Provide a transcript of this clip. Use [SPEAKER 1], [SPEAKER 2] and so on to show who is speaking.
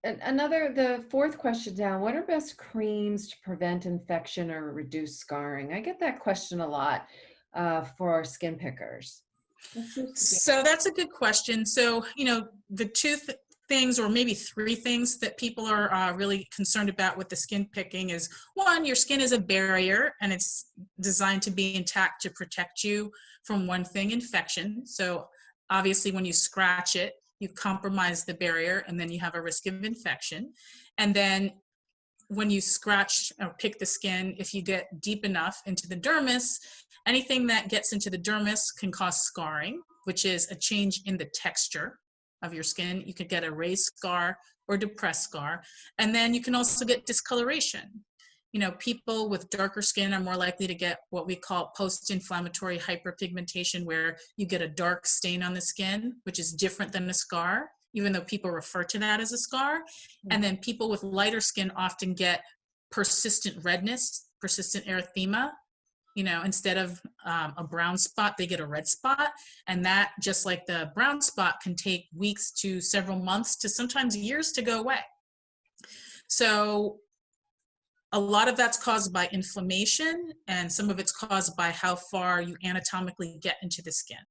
[SPEAKER 1] The fourth question down, what are best creams to prevent infection or reduce scarring? I get that question a lot for our skin pickers. What's your
[SPEAKER 2] So that's a good question. So, the things, or maybe three things that people are really concerned about with the skin picking is, one, your skin is a barrier and it's designed to be intact to protect you from one thing, infection. So obviously when you scratch it, you compromise the barrier and then you have a risk of infection. And then when you scratch or pick the skin, if you get deep enough into the dermis, anything that gets into the dermis can cause scarring, which is a change in the texture of your skin. You could get a raised scar or depressed scar. And then you can also get discoloration. People with darker skin are more likely to get what we call post-inflammatory hyperpigmentation, where you get a dark stain on the skin, which is different than a scar, even though people refer to that as a scar. And then people with lighter skin often get persistent redness, persistent erythema. Instead of a brown spot, they get a red spot. And that, just like the brown spot, can take weeks to several months to sometimes years to go away. So a lot of that's caused by inflammation, and some of it's caused by how far you anatomically get into the skin.